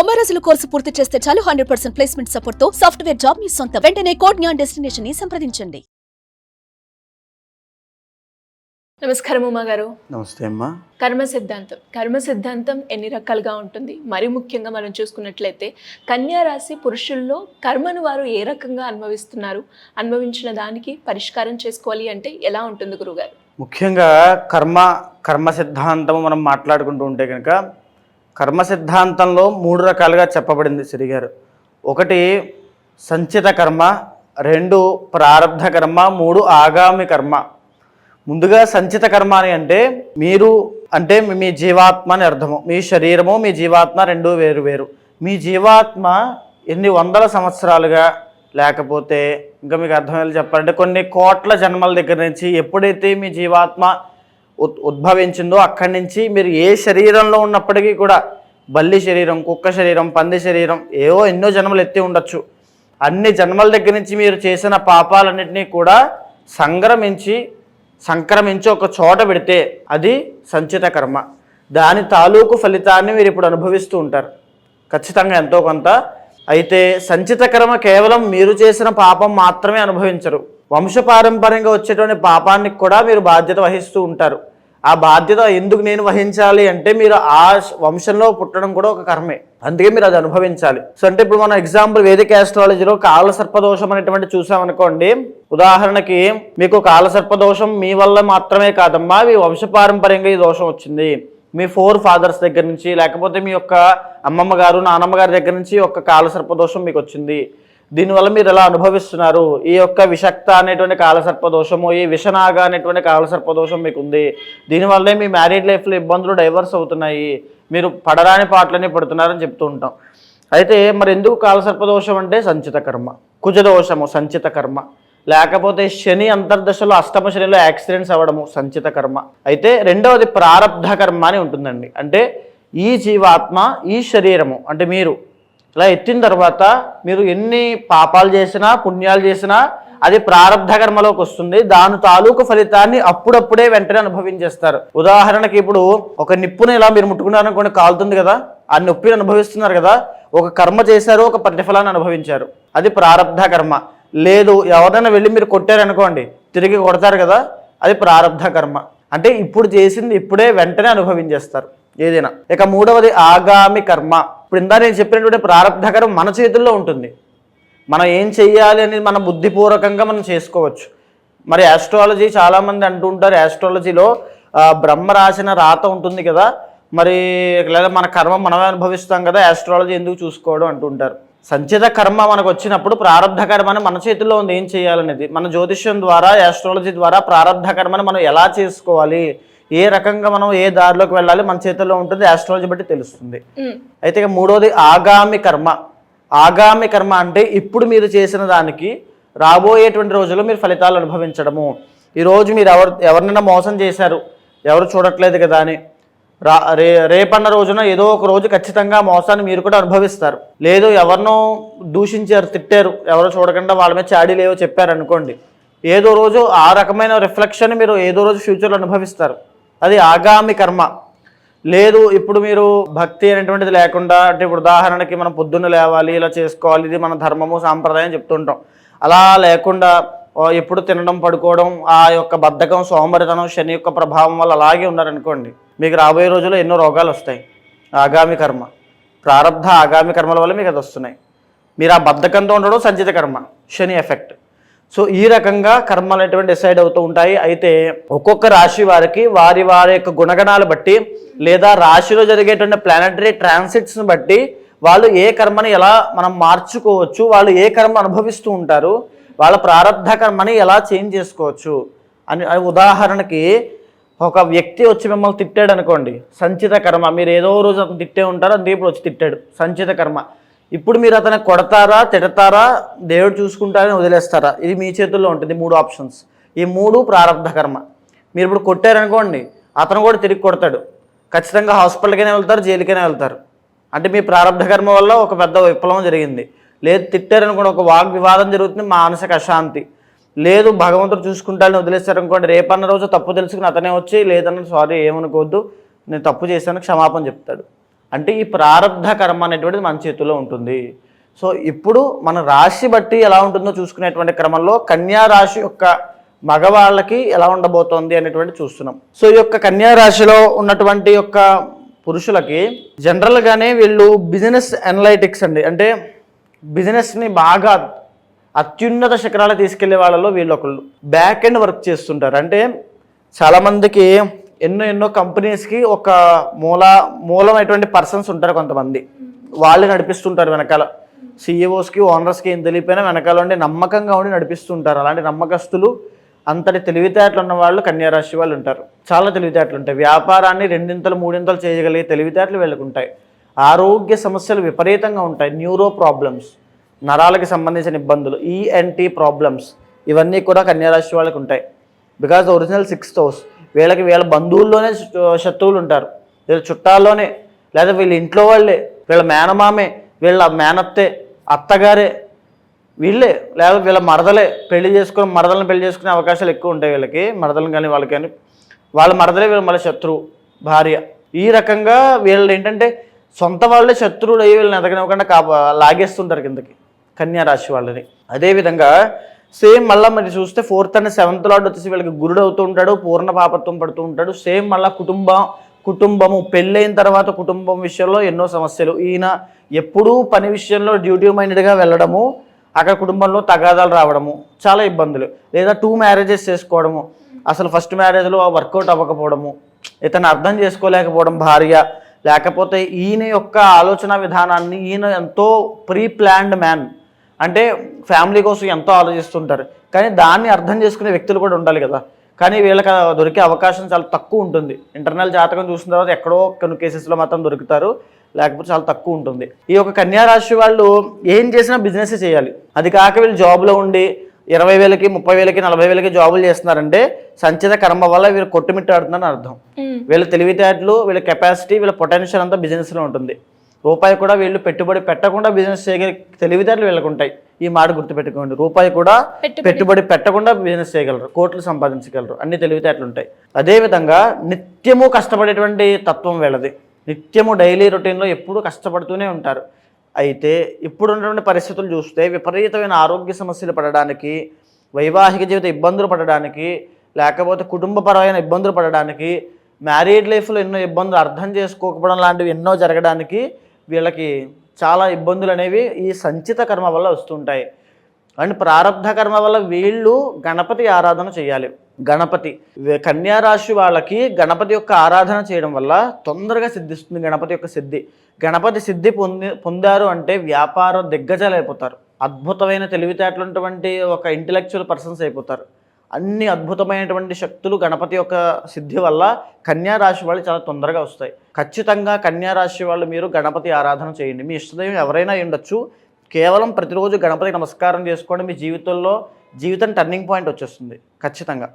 90 రోజుల కోర్సు పూర్తి చేస్తే చాలు 100% ప్లేస్మెంట్ సపోర్ట్ తో సాఫ్ట్వేర్ జాబ్ మీ సొంతం. వెంటనే కోడ్ జ్ఞాన్ డెస్టినేషన్ ని సంప్రదించండి. నమస్కారం ఉమా గారు. నమస్తే అమ్మా. కర్మ సిద్ధాంతం ఎన్ని రకాలుగా ఉంటుంది? మరి ముఖ్యంగా మనం చూసుకున్నట్లయితే కన్యా రాశి పురుషుల్లో కర్మను వారు ఏ రకంగా అనుభవించిన దానికి పరిష్కారం చేసుకోవాలి అంటే ఎలా ఉంటుంది గురుగారు? ముఖ్యంగా కర్మ సిద్ధాంతం మనం మాట్లాడుకుంటూ ఉంటే కనుక కర్మ సిద్ధాంతంలో 3 రకాలుగా చెప్పబడింది శ్రీగారు. 1 సంచిత కర్మ, 2 ప్రారబ్ధ కర్మ, 3 ఆగామి కర్మ. ముందుగా సంచిత కర్మ అని అంటే మీ జీవాత్మ అని అర్థము. మీ శరీరము మీ జీవాత్మ 2 వేరు. మీ జీవాత్మ ఎన్ని వందల సంవత్సరాలుగా, లేకపోతే ఇంకా మీకు అర్థమయ్యేలా చెప్పాలంటే కొన్ని కోట్ల జన్మల దగ్గర నుంచి ఎప్పుడైతే మీ జీవాత్మ ఉద్భవించిందో అక్కడి నుంచి మీరు ఏ శరీరంలో ఉన్నప్పటికీ కూడా, బల్లి శరీరం, కుక్క శరీరం, పంది శరీరం, ఎన్నో జన్మలు ఎత్తి ఉండొచ్చు. అన్ని జన్మల దగ్గర నుంచి మీరు చేసిన పాపాలన్నింటినీ కూడా సంక్రమించి ఒక చోట పెడితే అది సంచిత కర్మ. దాని తాలూకు ఫలితాన్ని మీరు ఇప్పుడు అనుభవిస్తూ ఉంటారు ఖచ్చితంగా ఎంతో కొంత. అయితే సంచిత కర్మ కేవలం మీరు చేసిన పాపం మాత్రమే అనుభవించరు. వంశపారంపర్యంగా వచ్చేటువంటి పాపానికి కూడా మీరు బాధ్యత వహిస్తూ ఉంటారు. ఆ బాధ్యత ఎందుకు నేను వహించాలి అంటే మీరు ఆ వంశంలో పుట్టడం కూడా ఒక కర్మే, అందుకే మీరు అది అనుభవించాలి. సో అంటే ఇప్పుడు మనం ఎగ్జాంపుల్ వేదిక ఆస్ట్రాలజీలో కాలసర్పదోషం అనేటువంటి చూసామనుకోండి. ఉదాహరణకి మీకు కాలసర్పదోషం మీ వల్ల మాత్రమే కాదమ్మా, మీ వంశపారంపర్యంగా ఈ దోషం వచ్చింది. మీ 4 ఫాదర్స్ దగ్గర నుంచి, లేకపోతే మీ యొక్క అమ్మమ్మ గారు నానమ్మ గారి దగ్గర నుంచి ఒక కాలసర్పదోషం మీకు వచ్చింది. దీనివల్ల మీరు ఎలా అనుభవిస్తున్నారు? ఈ యొక్క విషక్త అనేటువంటి కాలసర్పదోషము, ఈ విషనాగ అనేటువంటి కాలసర్పదోషం మీకు ఉంది. దీనివల్లే మీ మ్యారీడ్ లైఫ్లో ఇబ్బందులు డైవర్స్ అవుతున్నాయి, మీరు పడరాని పాటలన్నీ పడుతున్నారని చెప్తూ ఉంటాం. అయితే మరి ఎందుకు కాలసర్పదోషం అంటే సంచిత కర్మ, కుజదోషము సంచిత కర్మ, లేకపోతే శని అంతర్దశలో అష్టమ శనిలో యాక్సిడెంట్స్ అవ్వడము సంచిత కర్మ. అయితే 2వది ప్రారబ్ధ కర్మ అని ఉంటుందండి. అంటే ఈ జీవాత్మ ఈ శరీరము అంటే మీరు ఇలా ఎత్తిన తర్వాత మీరు ఎన్ని పాపాలు చేసినా పుణ్యాలు చేసినా అది ప్రారబ్ధ కర్మలోకి వస్తుంది. దాని తాలూకు ఫలితాన్ని అప్పుడప్పుడే వెంటనే అనుభవించేస్తారు. ఉదాహరణకి ఇప్పుడు ఒక నిప్పుని ఇలా మీరు ముట్టుకున్నారనుకోండి, కాలుతుంది కదా, ఆ నొప్పిని అనుభవిస్తున్నారు కదా. ఒక కర్మ చేశారు, ఒక ప్రతిఫలాన్ని అనుభవించారు, అది ప్రారబ్ధ కర్మ. లేదు ఎవరైనా వెళ్ళి మీరు కొట్టారనుకోండి, తిరిగి కొడతారు కదా, అది ప్రారబ్ధ కర్మ. అంటే ఇప్పుడు చేసింది ఇప్పుడే వెంటనే అనుభవించేస్తారు ఏదైనా. ఇక 3వది ఆగామి కర్మ. ఇప్పుడు ఇందా నేను చెప్పినటువంటి ప్రారబ్ధ కర్మ మన చేతుల్లో ఉంటుంది. మనం ఏం చెయ్యాలి అనేది మన బుద్ధిపూర్వకంగా మనం చేసుకోవచ్చు. మరి ఆస్ట్రాలజీ చాలామంది అంటూ ఉంటారు, ఆస్ట్రాలజీలో బ్రహ్మ రాసిన రాత ఉంటుంది కదా, మరి లేదా మన కర్మ మనమే అనుభవిస్తాం కదా, ఆస్ట్రాలజీ ఎందుకు చూసుకోవడం అంటుంటారు. సంచిత కర్మ మనకు వచ్చినప్పుడు ప్రారబ్ధ కర్మని మన చేతుల్లో ఉంది ఏం చేయాలనేది. మన జ్యోతిష్యం ద్వారా, ఆస్ట్రాలజీ ద్వారా ప్రారబ్ధ కర్మని మనం ఎలా చేసుకోవాలి, ఏ రకంగా మనం ఏ దారిలోకి వెళ్ళాలి మన చేతుల్లో ఉంటుంది, ఆస్ట్రాలజీ బట్టి తెలుస్తుంది. అయితే ఇక 3వది ఆగామి కర్మ. ఆగామి కర్మ అంటే ఇప్పుడు మీరు చేసిన దానికి రాబోయేటువంటి రోజుల్లో మీరు ఫలితాలు అనుభవించడము. ఈరోజు మీరు ఎవరినైనా మోసం చేశారు, ఎవరు చూడట్లేదు కదా అని, రేపన్న రోజున ఏదో ఒక రోజు ఖచ్చితంగా మోసాన్ని మీరు కూడా అనుభవిస్తారు. లేదు ఎవరినో దూషించారు, తిట్టారు, ఎవరో చూడకుండా వాళ్ళ మీద చాడీలు ఏవో చెప్పారనుకోండి, ఏదో రోజు ఆ రకమైన రిఫ్లెక్షన్ మీరు ఏదో రోజు ఫ్యూచర్లో అనుభవిస్తారు, అది ఆగామి కర్మ. లేదు ఇప్పుడు మీరు భక్తి అనేటువంటిది లేకుండా, అంటే ఇప్పుడు ఉదాహరణకి మనం పొద్దున్న లేవాలి, ఇలా చేసుకోవాలి, ఇది మన ధర్మము సాంప్రదాయం చెప్తుంటాం, అలా లేకుండా ఎప్పుడు తినడం పడుకోవడం, ఆ యొక్క బద్ధకం సోమరితనం శని యొక్క ప్రభావం వల్ల అలాగే ఉన్నారనుకోండి, మీకు రాబోయే రోజుల్లో ఎన్నో రోగాలు వస్తాయి. ఆగామి కర్మ, ప్రారబ్ధ ఆగామి కర్మల వల్ల మీకు అది వస్తున్నాయి. మీరు ఆ బద్ధకంతో ఉండడం సంచిత కర్మ, శని ఎఫెక్ట్. సో ఈ రకంగా కర్మలు అనేటువంటి డిసైడ్ అవుతూ ఉంటాయి. అయితే ఒక్కొక్క రాశి వారికి వారి యొక్క గుణగణాలు బట్టి, లేదా రాశిలో జరిగేటువంటి ప్లానటరీ ట్రాన్సిట్స్ని బట్టి వాళ్ళు ఏ కర్మని ఎలా మనం మార్చుకోవచ్చు, వాళ్ళు ఏ కర్మ అనుభవిస్తూ ఉంటారు, వాళ్ళ ప్రారబ్ధ కర్మని ఎలా చేంజ్ చేసుకోవచ్చు అని. ఉదాహరణకి ఒక వ్యక్తి వచ్చి మిమ్మల్ని తిట్టాడు అనుకోండి, సంచిత కర్మ. మీరు ఏదో రోజు అతను తిట్టే ఉంటారు, అందుకే ఇప్పుడు వచ్చి తిట్టాడు, సంచిత కర్మ. ఇప్పుడు మీరు అతను కొడతారా, తిడతారా, దేవుడు చూసుకుంటారని వదిలేస్తారా, ఇది మీ చేతుల్లో ఉంటుంది. 3 ఆప్షన్స్. ఈ 3 ప్రారబ్ధ కర్మ. మీరు ఇప్పుడు కొట్టారనుకోండి, అతను కూడా తిరిగి కొడతాడు, ఖచ్చితంగా హాస్పిటల్కైనా వెళ్తారు, జైలుకైనా వెళ్తారు. అంటే మీ ప్రారబ్ధ కర్మ వల్ల ఒక పెద్ద విప్లవం జరిగింది. లేదు తిట్టారనుకోండి, ఒక వాగ్వివాదం జరుగుతుంది, మానసిక అశాంతి. లేదు భగవంతుడు చూసుకుంటారని వదిలేస్తారనుకోండి, రేపన్న రోజు తప్పు తెలుసుకుని అతనే వచ్చి లేదన్న సారీ ఏమనుకోవద్దు, నేను తప్పు చేశాను క్షమాపణ చెప్తాడు. అంటే ఈ ప్రారంధ కర్మ అనేటువంటిది మన చేతుల్లో ఉంటుంది. సో ఇప్పుడు మన రాశి బట్టి ఎలా ఉంటుందో చూసుకునేటువంటి క్రమంలో కన్యా రాశి యొక్క మగవాళ్ళకి ఎలా ఉండబోతోంది అనేటువంటి చూస్తున్నాం. సో ఈ యొక్క కన్యా రాశిలో ఉన్నటువంటి యొక్క పురుషులకి జనరల్గానే వీళ్ళు బిజినెస్ అనలైటిక్స్ అండి, అంటే బిజినెస్ని బాగా అత్యున్నత శిఖరాలు తీసుకెళ్లే వాళ్ళలో వీళ్ళు ఒకళ్ళు. బ్యాక్ ఎండ్ వర్క్ చేస్తుంటారు. అంటే చాలామందికి ఎన్నో కంపెనీస్కి ఒక మూలమైనటువంటి పర్సన్స్ ఉంటారు, కొంతమంది వాళ్ళు నడిపిస్తుంటారు వెనకాల. సిఇఓస్కి ఓనర్స్కి ఏం తెలియపోయినా వెనకాల ఉండి నమ్మకంగా ఉండి నడిపిస్తుంటారు. అలాంటి నమ్మకస్తులు అంతటి తెలివితేటలు ఉన్న వాళ్ళు కన్యారాశి వాళ్ళు ఉంటారు. చాలా తెలివితేటలు ఉంటాయి. వ్యాపారాన్ని 2 3 చేయగలిగే తెలివితేటలు వీళ్ళకు ఉంటాయి. ఆరోగ్య సమస్యలు విపరీతంగా ఉంటాయి. న్యూరో ప్రాబ్లమ్స్, నరాలకి సంబంధించిన ఇబ్బందులు, ENT ప్రాబ్లమ్స్, ఇవన్నీ కూడా కన్యారాశి వాళ్ళకి ఉంటాయి. Because original 6th house. వీళ్ళకి వీళ్ళ బంధువుల్లోనే శత్రువులు ఉంటారు, వీళ్ళ చుట్టాల్లోనే, లేదా వీళ్ళ ఇంట్లో వాళ్ళే, వీళ్ళ మేనమామే, వీళ్ళ మేనత్తే, అత్తగారే, వీళ్ళే, లేదా వీళ్ళ మరదలే మరదలను పెళ్లి చేసుకునే అవకాశాలు ఎక్కువ ఉంటాయి వీళ్ళకి. మరదలను కానీ వాళ్ళకి కానీ వాళ్ళ మరదలే వీళ్ళ మళ్ళీ శత్రువు భార్య. ఈ రకంగా వీళ్ళు ఏంటంటే సొంత వాళ్ళే శత్రువులు అయ్యి వీళ్ళని ఎదగనివ్వకుండా లాగేస్తుంటారు కిందకి కన్యా రాశి వాళ్ళని. అదేవిధంగా సేమ్ మళ్ళీ మరి చూస్తే 4th and 7th లార్డ్ వచ్చేసి వీళ్ళకి గురుడు అవుతూ ఉంటాడు, పూర్ణ పాపత్వం పడుతూ ఉంటాడు. సేమ్ మళ్ళీ కుటుంబము పెళ్ళైన తర్వాత కుటుంబం విషయంలో ఎన్నో సమస్యలు. ఈయన ఎప్పుడూ పని విషయంలో డ్యూటీ మైండెడ్గా వెళ్ళడము, అక్కడ కుటుంబంలో తగాదాలు రావడము, చాలా ఇబ్బందులు. లేదా 2 మ్యారేజెస్ చేసుకోవడము, అసలు ఫస్ట్ మ్యారేజ్లో వర్కౌట్ అవ్వకపోవడము, ఇతను అర్థం చేసుకోలేకపోవడం భార్య, లేకపోతే ఈయన యొక్క ఆలోచన విధానాన్ని, ఈయన ఎంతో ప్రీ ప్లాన్డ్ మ్యాన్, అంటే ఫ్యామిలీ కోసం ఎంతో ఆలోచిస్తుంటారు, కానీ దాన్ని అర్థం చేసుకునే వ్యక్తులు కూడా ఉండాలి కదా. కానీ వీళ్ళకి దొరికే అవకాశం చాలా తక్కువ ఉంటుంది. ఇంటర్నల్ జాతకం చూసిన తర్వాత ఎక్కడో కొన్ని కేసెస్లో మాత్రం దొరుకుతారు, లేకపోతే చాలా తక్కువ ఉంటుంది. ఈ యొక్క కన్యారాశి వాళ్ళు ఏం చేసినా బిజినెస్ చేయాలి. అది కాక వీళ్ళు జాబ్లో ఉండి 20,000కి 30,000కి 40,000కి జాబులు చేస్తున్నారంటే సంచిత కర్మ వల్ల వీళ్ళు కొట్టుమిట్టాడుతున్నారని అర్థం. వీళ్ళ తెలివితేటలు, వీళ్ళ కెపాసిటీ, వీళ్ళ పొటెన్షియల్ అంతా బిజినెస్లో ఉంటుంది. రూపాయి కూడా వీళ్ళు పెట్టుబడి పెట్టకుండా బిజినెస్ చేయగల తెలివితేటలు వీళ్ళకు ఉంటాయి. ఈ మాట గుర్తుపెట్టుకోండి. రూపాయి కూడా పెట్టుబడి పెట్టకుండా బిజినెస్ చేయగలరు, కోట్లు సంపాదించగలరు, అన్ని తెలివితేటలు ఉంటాయి. అదేవిధంగా నిత్యము కష్టపడేటువంటి తత్వం వీళ్ళది. నిత్యము డైలీ రొటీన్లో ఎప్పుడూ కష్టపడుతూనే ఉంటారు. అయితే ఇప్పుడు ఉన్నటువంటి పరిస్థితులు చూస్తే విపరీతమైన ఆరోగ్య సమస్యలు పడడానికి, వైవాహిక జీవిత ఇబ్బందులు పడడానికి, లేకపోతే కుటుంబపరమైన ఇబ్బందులు పడడానికి, మ్యారీడ్ లైఫ్లో ఎన్నో ఇబ్బందులు అర్థం చేసుకోకపోవడం లాంటివి ఎన్నో జరగడానికి వీళ్ళకి చాలా ఇబ్బందులు అనేవి ఈ సంచిత కర్మ వల్ల వస్తుంటాయి. అండ్ ప్రారంధ కర్మ వల్ల వీళ్ళు గణపతి ఆరాధన చేయాలి. గణపతి కన్యారాశి వాళ్ళకి గణపతి యొక్క ఆరాధన చేయడం వల్ల తొందరగా సిద్ధిస్తుంది గణపతి యొక్క సిద్ధి. గణపతి సిద్ధి పొందారు అంటే వ్యాపారం దిగ్గజాలు అయిపోతారు. అద్భుతమైన తెలివితేటలున్నటువంటి ఒక ఇంటెలెక్చువల్ పర్సన్స్ అయిపోతారు. అన్ని అద్భుతమైనటువంటి శక్తులు గణపతి యొక్క సిద్ధి వల్ల కన్యారాశి వాళ్ళు చాలా తొందరగా వస్తాయి. ఖచ్చితంగా కన్యారాశి వాళ్ళు మీరు గణపతి ఆరాధన చేయండి. మీ ఇష్టదైవం ఎవరైనా ఉండొచ్చు. కేవలం ప్రతిరోజు గణపతి నమస్కారం చేసుకోండి. మీ జీవితం టర్నింగ్ పాయింట్ వచ్చేస్తుంది ఖచ్చితంగా.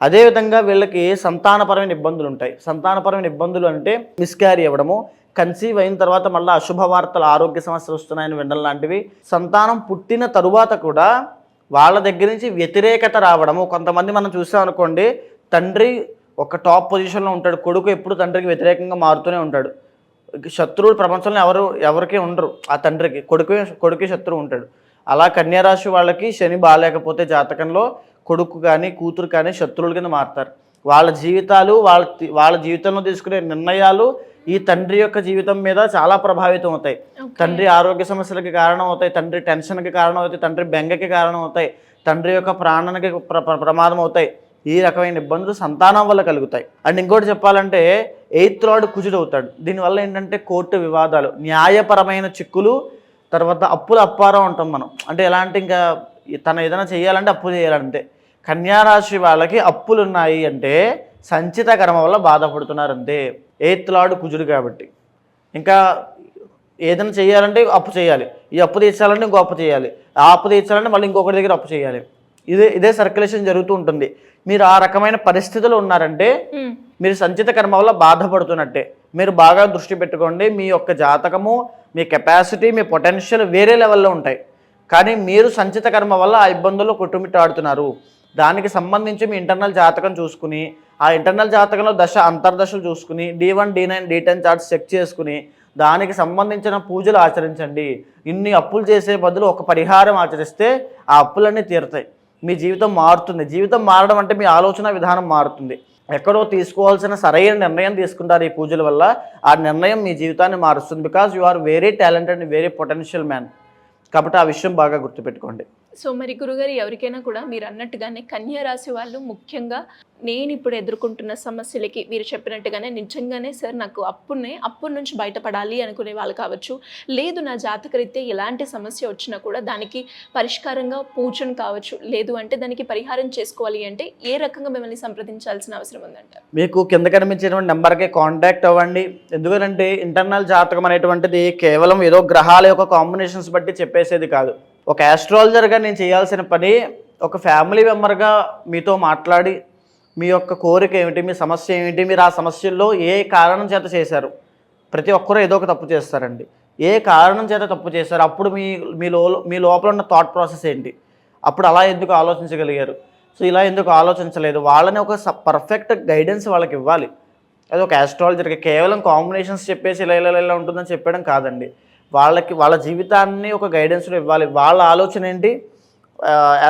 అదేవిధంగా వీళ్ళకి సంతానపరమైన ఇబ్బందులు ఉంటాయి. సంతానపరమైన ఇబ్బందులు అంటే మిస్క్యారీ అవ్వడము, కన్సీవ్ అయిన తర్వాత మళ్ళీ అశుభ వార్తలు, ఆరోగ్య సమస్యలు వస్తున్నాయని వినడం లాంటివి. సంతానం పుట్టిన తరువాత కూడా వాళ్ళ దగ్గర నుంచి వ్యతిరేకత రావడము. కొంతమంది మనం చూసాం అనుకోండి, తండ్రి ఒక టాప్ పొజిషన్లో ఉంటాడు, కొడుకు ఎప్పుడు తండ్రికి వ్యతిరేకంగా మారుతూనే ఉంటాడు. శత్రువులు ప్రపంచంలో ఎవరికి ఉండరు. ఆ తండ్రికి కొడుకు శత్రువు ఉంటాడు. అలా కన్యారాశి వాళ్ళకి శని బాగాలేకపోతే జాతకంలో కొడుకు కానీ కూతురు కానీ శత్రువుల కింద మారుతారు. వాళ్ళ జీవితాలు, వాళ్ళ జీవితంలో తీసుకునే నిర్ణయాలు ఈ తండ్రి యొక్క జీవితం మీద చాలా ప్రభావితం అవుతాయి. తండ్రి ఆరోగ్య సమస్యలకి కారణం అవుతాయి, తండ్రి టెన్షన్కి కారణం అవుతాయి, తండ్రి బెంగకి కారణం అవుతాయి, తండ్రి యొక్క ప్రాణానికి ప్రమాదం అవుతాయి. ఈ రకమైన ఇబ్బందులు సంతానం వల్ల కలుగుతాయి. అండ్ ఇంకోటి చెప్పాలంటే 8th లార్డ్ కుజుడు అవుతాడు. దీనివల్ల ఏంటంటే కోర్టు వివాదాలు, న్యాయపరమైన చిక్కులు, తర్వాత అప్పుల అప్పారం ఉంటాం మనం. అంటే ఎలాంటి ఇంకా తను ఏదైనా చేయాలంటే అప్పు చేయాలంటే. కన్యారాశి వాళ్ళకి అప్పులు ఉన్నాయి అంటే సంచిత కర్మ వల్ల బాధపడుతున్నారు అంతే. 8th లార్డ్ కుజుడు కాబట్టి ఇంకా ఏదైనా చేయాలంటే అప్పు చేయాలి, ఈ అప్పు తీర్చాలంటే ఇంకో అప్పు చేయాలి, ఆ అప్పు తీర్చాలంటే మళ్ళీ ఇంకొకటి దగ్గర అప్పు చేయాలి. ఇదే సర్క్యులేషన్ జరుగుతూ ఉంటుంది. మీరు ఆ రకమైన పరిస్థితులు ఉన్నారంటే మీరు సంచిత కర్మ వల్ల బాధపడుతున్నట్టే. మీరు బాగా దృష్టి పెట్టుకోండి. మీ యొక్క జాతకము, మీ కెపాసిటీ, మీ పొటెన్షియల్ వేరే లెవెల్లో ఉంటాయి, కానీ మీరు సంచిత కర్మ వల్ల ఆ ఇబ్బందుల్లో కొట్టుమిట్టాడుతున్నారు. దానికి సంబంధించి మీ ఇంటర్నల్ జాతకం చూసుకుని, ఆ ఇంటర్నల్ జాతకంలో అంతర్దశలు చూసుకుని, D1 D9 D10 charts check చేసుకుని దానికి సంబంధించిన పూజలు ఆచరించండి. ఇన్ని అప్పులు చేసే బదులు ఒక పరిహారం ఆచరిస్తే ఆ అప్పులన్నీ తీరుతాయి, మీ జీవితం మారుతుంది. జీవితం మారడం అంటే మీ ఆలోచన విధానం మారుతుంది. ఎక్కడో తీసుకోవాల్సిన సరైన నిర్ణయం తీసుకుంటారు ఈ పూజల వల్ల. ఆ నిర్ణయం మీ జీవితాన్ని మారుస్తుంది. Because you are very talented and very potential man. కాబట్టి ఆ విషయం బాగా గుర్తుపెట్టుకోండి. సో మరి గురుగారు, ఎవరికైనా కూడా మీరు అన్నట్టుగానే కన్యా రాశి వాళ్ళు ముఖ్యంగా నేను ఇప్పుడు ఎదుర్కొంటున్న సమస్యలకి మీరు చెప్పినట్టుగానే నిజంగానే సార్ నాకు అప్పు నుంచి బయటపడాలి అనుకునే వాళ్ళు కావచ్చు, లేదు నా జాతకరీత్యా ఎలాంటి సమస్య వచ్చినా కూడా దానికి పరిష్కారంగా పూజను కావచ్చు, లేదు అంటే దానికి పరిహారం చేసుకోవాలి అంటే ఏ రకంగా మిమ్మల్ని సంప్రదించాల్సిన అవసరం ఉందంట? మీకు కింద కనిపించేటువంటి నెంబర్కి కాంటాక్ట్ అవ్వండి. ఎందుకంటే ఇంటర్నల్ జాతకం అనేటువంటిది కేవలం ఏదో గ్రహాల యొక్క కాంబినేషన్స్ బట్టి చెప్పేసేది కాదు. ఒక ఆస్ట్రాలజర్గా నేను చేయాల్సిన పని ఒక ఫ్యామిలీ మెంబర్గా మీతో మాట్లాడి మీ యొక్క కోరిక ఏమిటి, మీ సమస్య ఏమిటి, మీరు ఆ సమస్యల్లో ఏ కారణం చేత చేశారు. ప్రతి ఒక్కరూ ఏదో ఒక తప్పు చేస్తారండి. ఏ కారణం చేత తప్పు చేశారు, అప్పుడు మీ లోపల ఉన్న థాట్ ప్రాసెస్ ఏంటి, అప్పుడు అలా ఎందుకు ఆలోచించగలిగారు, సో ఇలా ఎందుకు ఆలోచించలేదు, వాళ్ళని ఒక పర్ఫెక్ట్ గైడెన్స్ వాళ్ళకి ఇవ్వాలి. అది ఒక ఆస్ట్రాలజర్కి కేవలం కాంబినేషన్స్ చెప్పేసి ఇలా ఉంటుందని చెప్పడం కాదండి. వాళ్ళ జీవితాన్ని ఒక గైడెన్స్లో ఇవ్వాలి. వాళ్ళ ఆలోచన ఏంటి,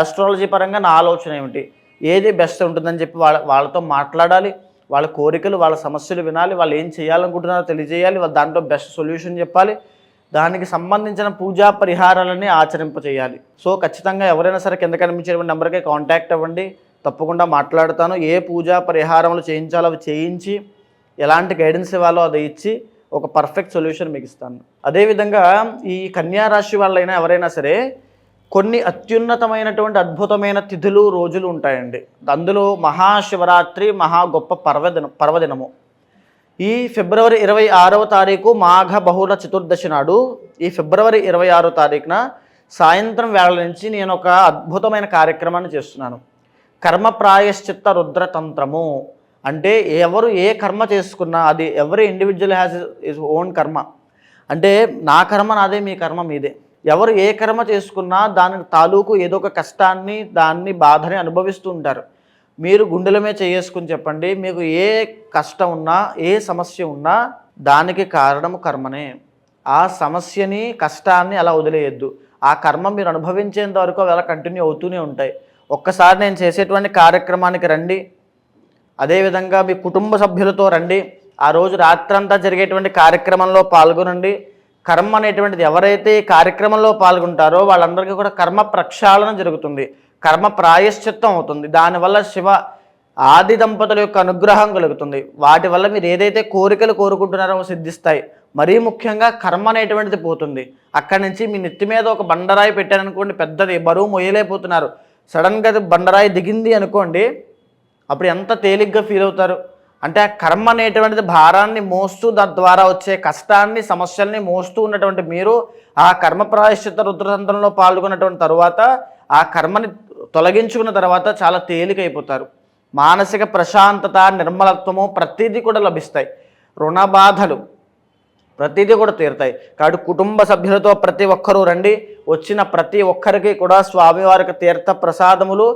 ఆస్ట్రాలజీ పరంగా నా ఆలోచన ఏమిటి, ఏది బెస్ట్ ఉంటుందని చెప్పి వాళ్ళతో మాట్లాడాలి. వాళ్ళ కోరికలు, వాళ్ళ సమస్యలు వినాలి. వాళ్ళు ఏం చేయాలనుకుంటున్నారో తెలియజేయాలి. దాంట్లో బెస్ట్ సొల్యూషన్ చెప్పాలి. దానికి సంబంధించిన పూజా పరిహారాలని ఆచరింపచేయాలి. సో ఖచ్చితంగా ఎవరైనా సరే కింద కనిపించే నెంబర్కి కాంటాక్ట్ అవ్వండి, తప్పకుండా మాట్లాడతాను. ఏ పూజా పరిహారములు చేయించాలో అవి చేయించి, ఎలాంటి గైడెన్స్ ఇవ్వాలో అది ఇచ్చి ఒక పర్ఫెక్ట్ సొల్యూషన్ మీకు ఇస్తాను. అదేవిధంగా ఈ కన్యా రాశి వాళ్ళైనా ఎవరైనా సరే కొన్ని అత్యున్నతమైనటువంటి అద్భుతమైన తిథులు, రోజులు ఉంటాయండి. అందులో మహాశివరాత్రి మహా గొప్ప పర్వదినము. ఈ ఫిబ్రవరి 26వ తారీఖు మాఘ బహుళ చతుర్దశి నాడు, ఈ ఫిబ్రవరి 26వ తారీఖున సాయంత్రం వేళ నుంచి నేను ఒక అద్భుతమైన కార్యక్రమాన్ని చేస్తున్నాను. కర్మ ప్రాయశ్చిత్త రుద్రతంత్రము. అంటే ఎవరు ఏ కర్మ చేసుకున్నా అది ఎవరి ఇండివిజువల్ హ్యాస్ ఇస్ ఓన్ కర్మ. అంటే నా కర్మ నాదే, మీ కర్మ మీదే. ఎవరు ఏ కర్మ చేసుకున్నా దాని తాలూకు ఏదో ఒక కష్టాన్ని, దాన్ని బాధని అనుభవిస్తూ ఉంటారు. మీరు గుండెలమే చేసుకుని చెప్పండి, మీకు ఏ కష్టం ఉన్నా, ఏ సమస్య ఉన్నా దానికి కారణము కర్మనే. ఆ సమస్యని, కష్టాన్ని అలా వదిలేయద్దు. ఆ కర్మ మీరు అనుభవించేంత వరకు అవి అలా కంటిన్యూ అవుతూనే ఉంటాయి. ఒక్కసారి నేను చేసేటువంటి కార్యక్రమానికి రండి. అదేవిధంగా మీ కుటుంబ సభ్యులతో రండి. ఆ రోజు రాత్రంతా జరిగేటువంటి కార్యక్రమంలో పాల్గొనండి. కర్మ అనేటువంటిది ఎవరైతే ఈ కార్యక్రమంలో పాల్గొంటారో వాళ్ళందరికీ కూడా కర్మ ప్రక్షాళన జరుగుతుంది, కర్మ ప్రాయశ్చిత్తం అవుతుంది. దానివల్ల శివ ఆది దంపతుల యొక్క అనుగ్రహం కలుగుతుంది. వాటి వల్ల మీరు ఏదైతే కోరికలు కోరుకుంటున్నారో సిద్ధిస్తాయి. మరీ ముఖ్యంగా కర్మ అనేటువంటిది పోతుంది. అక్కడి నుంచి మీ నెత్తి మీద ఒక బండరాయి పెట్టారనుకోండి, పెద్దది బరువు మొయ్యలేకపోతున్నారు, సడన్గా బండరాయి దిగింది అనుకోండి, అప్పుడు ఎంత తేలిగ్గా ఫీల్ అవుతారు. అంటే ఆ కర్మ అనేటువంటిది భారాన్ని మోస్తూ, దాని ద్వారా వచ్చే కష్టాన్ని, సమస్యల్ని మోస్తూ ఉన్నటువంటి మీరు ఆ కర్మ ప్రాయశ్చిత్త రుద్రతంత్రంలో పాల్గొన్నటువంటి తరువాత ఆ కర్మని తొలగించుకున్న తర్వాత చాలా తేలికైపోతారు. మానసిక ప్రశాంతత, నిర్మలత్వము ప్రతిదీ కూడా లభిస్తాయి. రుణ బాధలు ప్రతిదీ కూడా తీరుతాయి. కాబట్టి కుటుంబ సభ్యులతో ప్రతి ఒక్కరూ రండి. వచ్చిన ప్రతి ఒక్కరికి కూడా స్వామివారికి తీర్థ ప్రసాదములు,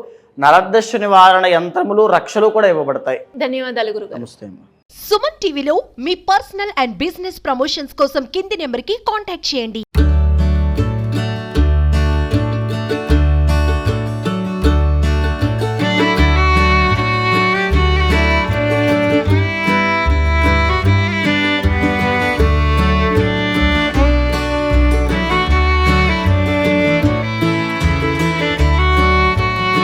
నరదశ నివారణ యంత్రములు, రక్షలు కూడా ఇవ్వబడతాయి. ధన్యవాదాలు గురుగారు. నమస్తే అమ్మా. సుమన్ టీవీలో మీ పర్సనల్ అండ్ బిజినెస్ ప్రమోషన్స్ కోసం కింది నెంబర్కి కాంటాక్ట్ చేయండి.